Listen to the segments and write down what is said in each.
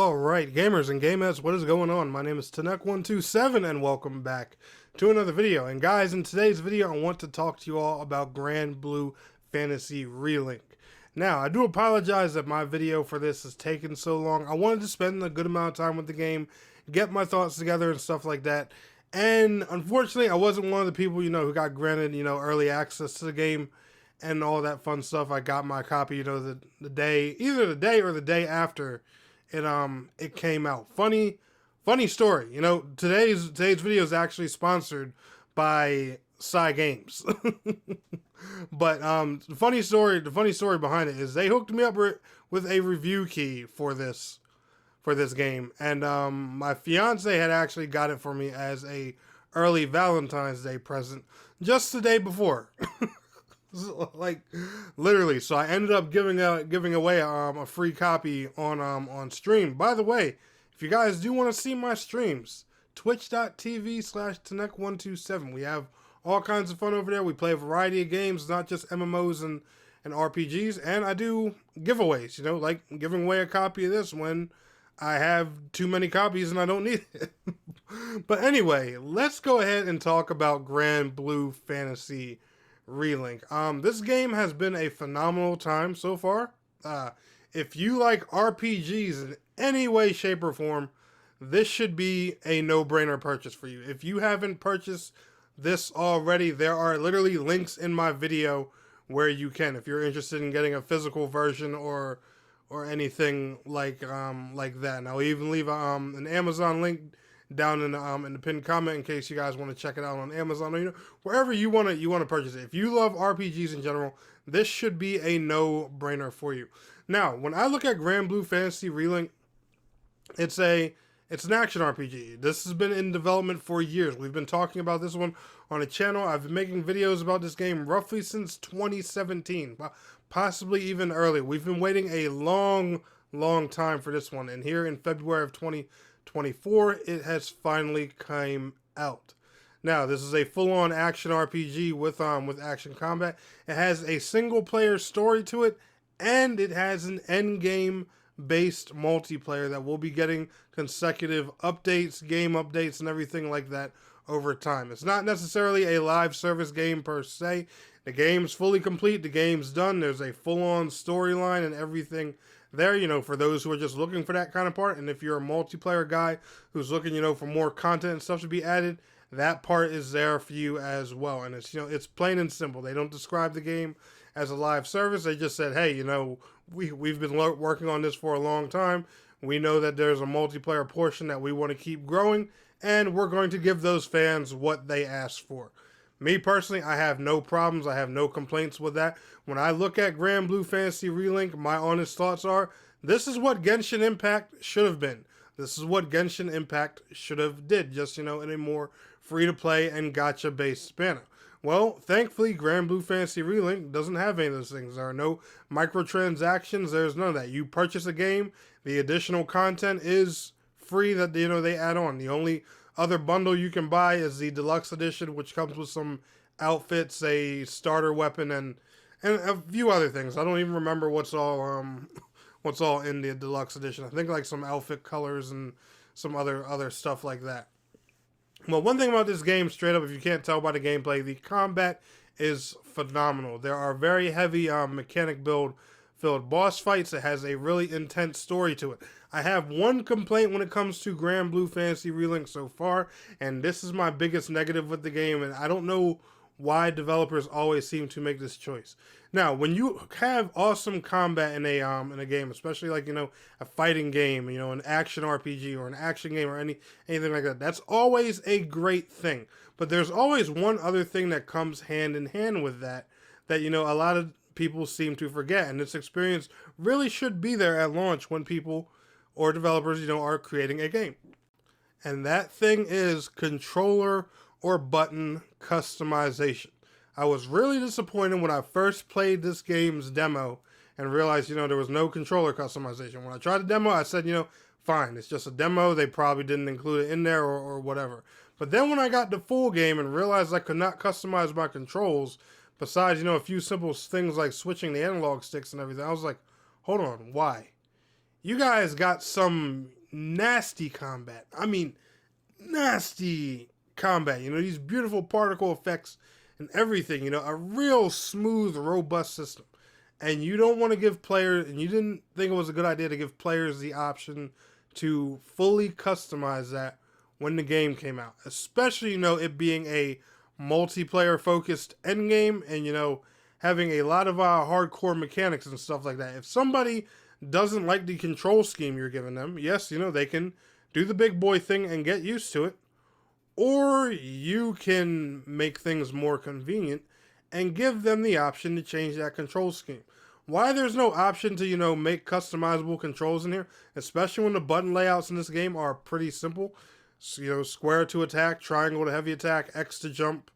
Alright, gamers and gamettes, what is going on? My name is Tanek127 and welcome back to another video. And guys, in today's video, I want to talk to you all about Granblue Fantasy Relink. Now, I do apologize that my video for this has taken so long. I wanted to spend a good amount of time with the game, get my thoughts together and stuff like that. And unfortunately, I wasn't one of the people, who got granted, early access to the game and all that fun stuff. I got my copy, either the day or the day after it came out. Funny story. Today's video is actually sponsored by Psy Games. But the funny story behind it is they hooked me up with a review key for this game, and my fiance had actually got it for me as a early Valentine's Day present just the day before. Like literally, so I ended up giving away a free copy on stream. By the way, if you guys do want to see my streams, twitch.tv/Tanek127. We have all kinds of fun over there. We play a variety of games, not just MMOs and RPGs, and I do giveaways, like giving away a copy of this when I have too many copies and I don't need it. But anyway, let's go ahead and talk about Granblue Fantasy Relink. This game has been a phenomenal time so far. If you like RPGs in any way, shape, or form, this should be a no-brainer purchase for you. If you haven't purchased this already, there are literally links in my video where you can, if you're interested in getting a physical version or anything like that. And I'll even leave an Amazon link down in the pinned comment in case you guys want to check it out on Amazon or wherever you want to purchase it. If you love RPGs in general, this should be a no-brainer for you. Now, when I look at Granblue Fantasy Relink, it's an action RPG. This has been in development for years. We've been talking about this one on the channel. I've been making videos about this game roughly since 2017, possibly even earlier. We've been waiting a long time for this one, and here in February of 2024, it has finally came out. Now, this is a full-on action RPG with action combat. It has a single-player story to it, and it has an endgame-based multiplayer that will be getting consecutive updates, game updates, and everything like that over time. It's not necessarily a live service game per se. The game's fully complete. The game's done. There's a full-on storyline and everything there, for those who are just looking for that kind of part. And if you're a multiplayer guy who's looking, for more content and stuff to be added, that part is there for you as well. And it's, it's plain and simple. They don't describe the game as a live service. They just said, hey, we've been working on this for a long time. We know that there's a multiplayer portion that we want to keep growing, and we're going to give those fans what they asked for. Me personally, I have no problems. I have no complaints with that. When I look at Granblue Fantasy Relink, my honest thoughts are, this is what Genshin Impact should have been. This is what Genshin Impact should have did, just, in a more free-to-play and gacha-based manner. Well, thankfully, Granblue Fantasy Relink doesn't have any of those things. There are no microtransactions. There's none of that. You purchase a game, the additional content is free that, they add on. The only other bundle you can buy is the deluxe edition, which comes with some outfits, a starter weapon, and a few other things. I don't even remember what's all in the deluxe edition. I think like some outfit colors and some other stuff like that. Well, one thing about this game, straight up, if you can't tell by the gameplay, the combat is phenomenal. There are very heavy mechanic build filled boss fights. It has a really intense story to it. I have one complaint when it comes to Granblue Fantasy Relink so far, and this is my biggest negative with the game, and I don't know why developers always seem to make this choice. Now, when you have awesome combat in a game, especially like, a fighting game, an action RPG or an action game or anything like that, that's always a great thing. But there's always one other thing that comes hand in hand with that a lot of people seem to forget, and this experience really should be there at launch when people or developers, are creating a game. And that thing is controller or button customization. I was really disappointed when I first played this game's demo and realized, there was no controller customization. When I tried the demo, I said, fine, it's just a demo. They probably didn't include it in there or whatever. But then when I got the full game and realized I could not customize my controls, besides, a few simple things like switching the analog sticks and everything, I was like, hold on, why? you guys got some nasty combat. I mean, nasty combat. You know, these beautiful particle effects and everything. You know, a real smooth, robust system. And you don't want to give players, and you didn't think it was a good idea to give players the option to fully customize that when the game came out. Especially, you know, it being a multiplayer focused endgame and, you know, having a lot of hardcore mechanics and stuff like that. If somebody doesn't like the control scheme you're giving them, yes, you know, they can do the big boy thing and get used to it. Or you can make things more convenient and give them the option to change that control scheme. Why there's no option to, you know, make customizable controls in here, especially when the button layouts in this game are pretty simple. So, you know, square to attack, triangle to heavy attack, X to jump,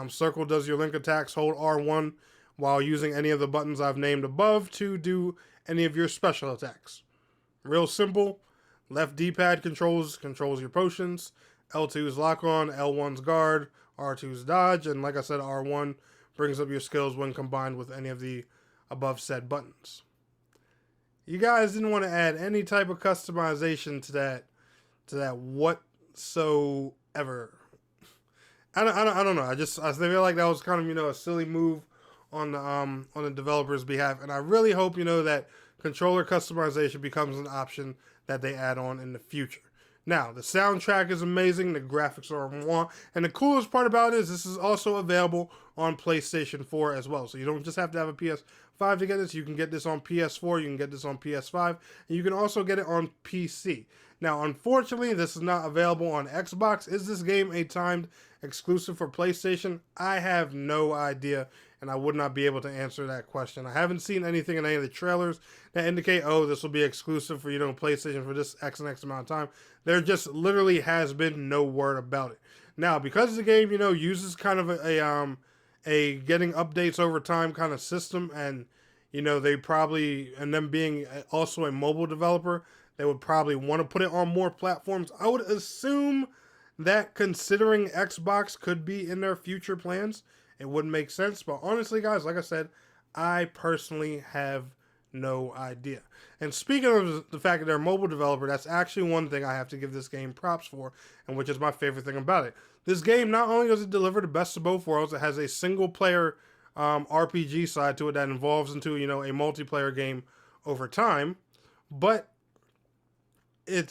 circle does your link attacks, hold R1 while using any of the buttons I've named above to do any of your special attacks. Real simple. Left D-pad controls your potions. L2 is lock on, L1's guard, R2 is dodge, and like I said, R1 brings up your skills when combined with any of the above said buttons. You guys didn't want to add any type of customization to that whatsoever. I don't know. I feel like that was kind of, you know, a silly move on the developer's behalf, and I really hope, you know, that controller customization becomes an option that they add on in the future. Now, the soundtrack is amazing, the graphics are mwah, and the coolest part about it is this is also available on PlayStation 4 as well. So you don't just have to have a PS5 to get this, you can get this on PS4, you can get this on PS5, and you can also get it on PC. Now, unfortunately, this is not available on Xbox. Is this game a timed exclusive for PlayStation? I have no idea, and I would not be able to answer that question. I haven't seen anything in any of the trailers that indicate, oh, this will be exclusive for, you know, PlayStation for this X and X amount of time. There just literally has been no word about it. Now, because the game, you know, uses kind of a getting updates over time kind of system, and, you know, they probably, and them being also a mobile developer, they would probably want to put it on more platforms. I would assume that considering Xbox could be in their future plans, it wouldn't make sense. But honestly, guys, like I said, I personally have no idea. And speaking of the fact that they're a mobile developer, that's actually one thing I have to give this game props for, and which is my favorite thing about it. This game, not only does it deliver the best of both worlds, it has a single player RPG side to it that involves into, you know, a multiplayer game over time, but it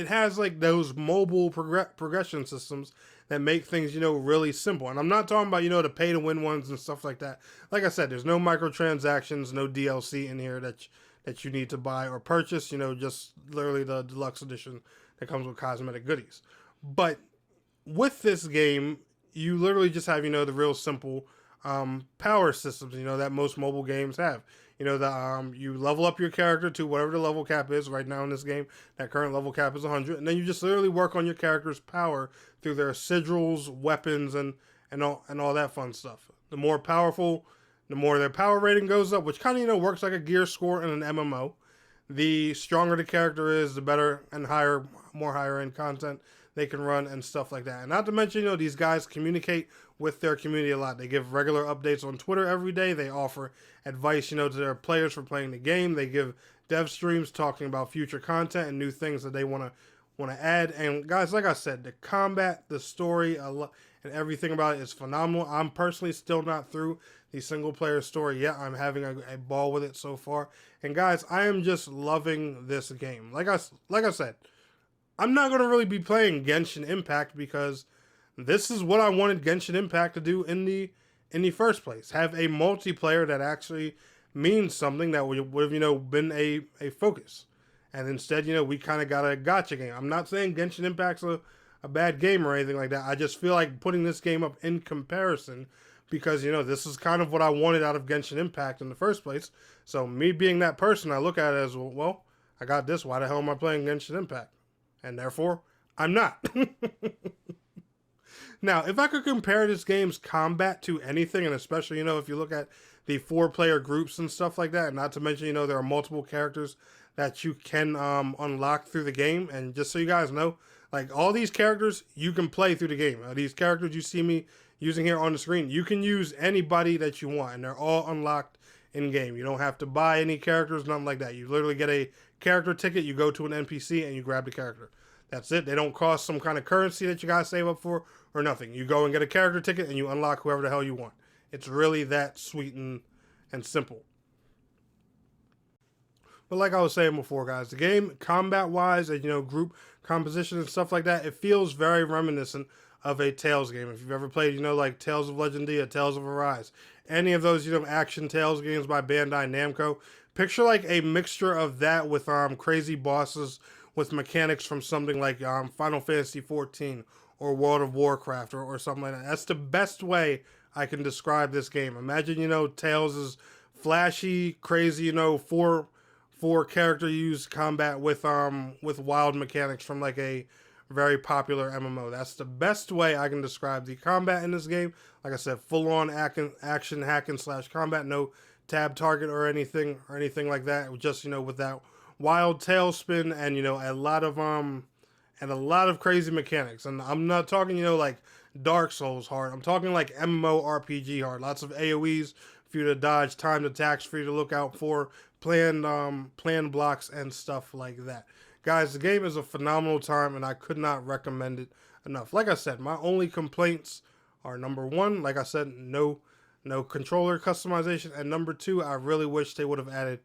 has like those mobile progression systems that make things, you know, really simple. And I'm not talking about, you know, the pay to win ones and stuff like that. Like I said, there's no microtransactions, no DLC in here that you need to buy or purchase, you know, just literally the deluxe edition that comes with cosmetic goodies. But with this game, you literally just have, you know, the real simple power systems, you know, that most mobile games have. You know, you level up your character to whatever the level cap is. Right now in this game, that current level cap is 100. And then you just literally work on your character's power through their sigils, weapons, and all that fun stuff. The more powerful, the more their power rating goes up, which kind of, you know, works like a gear score in an MMO. The stronger the character is, the better and more higher end content they can run and stuff like that. And not to mention, you know, these guys communicate with their community a lot. They give regular updates on Twitter every day. They offer advice, you know, to their players for playing the game. They give dev streams talking about future content and new things that they want to add. And guys, like I said, the combat, the story, and everything about it is phenomenal. I'm personally still not through the single player story yet. I'm having a ball with it so far. And guys, I am just loving this game. Like I said, I'm not going to really be playing Genshin Impact because this is what I wanted Genshin Impact to do in the first place. Have a multiplayer that actually means something that would have, you know, been a focus. And instead, you know, we kind of got a gacha game. I'm not saying Genshin Impact's a bad game or anything like that. I just feel like putting this game up in comparison because, you know, this is kind of what I wanted out of Genshin Impact in the first place. So me being that person, I look at it as, well, I got this. Why the hell am I playing Genshin Impact? And therefore, I'm not. Now, if I could compare this game's combat to anything, and especially, you know, if you look at the 4-player groups and stuff like that, and not to mention, you know, there are multiple characters that you can unlock through the game. And just so you guys know, like, all these characters you can play through the game. These characters you see me using here on the screen, you can use anybody that you want, and they're all unlocked in-game. You don't have to buy any characters, nothing like that. You literally get a character ticket, you go to an NPC and you grab the character. That's it. They don't cost some kind of currency that you gotta save up for or nothing. You go and get a character ticket and you unlock whoever the hell you want. It's really that sweet and simple. But like I was saying before, guys, the game, combat-wise and, group composition and stuff like that, it feels very reminiscent of a Tales game. If you've ever played, like Tales of Legendia, Tales of Arise, any of those, action Tales games by Bandai Namco, picture like a mixture of that with crazy bosses with mechanics from something like Final Fantasy 14 or World of Warcraft or something like that. That's the best way I can describe this game. Imagine, Tales is flashy, crazy, four character use combat with wild mechanics from like a very popular MMO. That's the best way I can describe the combat in this game. Like I said, full on action hack and slash combat, no tab target or anything like that. Just with that wild tailspin and a lot of crazy mechanics. And I'm not talking like Dark Souls hard. I'm talking like MMORPG hard. Lots of AoEs for you to dodge, timed attacks for you to look out for, planned blocks and stuff like that. Guys, the game is a phenomenal time and I could not recommend it enough. Like I said, my only complaints are number one, like I said, no controller customization, and number two, I really wish they would have added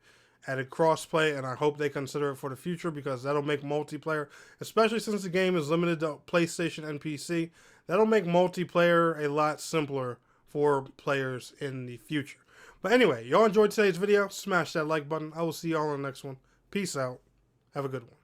crossplay, and I hope they consider it for the future because that'll make multiplayer, especially since the game is limited to PlayStation and PC, that'll make multiplayer a lot simpler for players in the future. But anyway, y'all enjoyed today's video, smash that like button. I will see y'all on the next one. Peace out. Have a good one.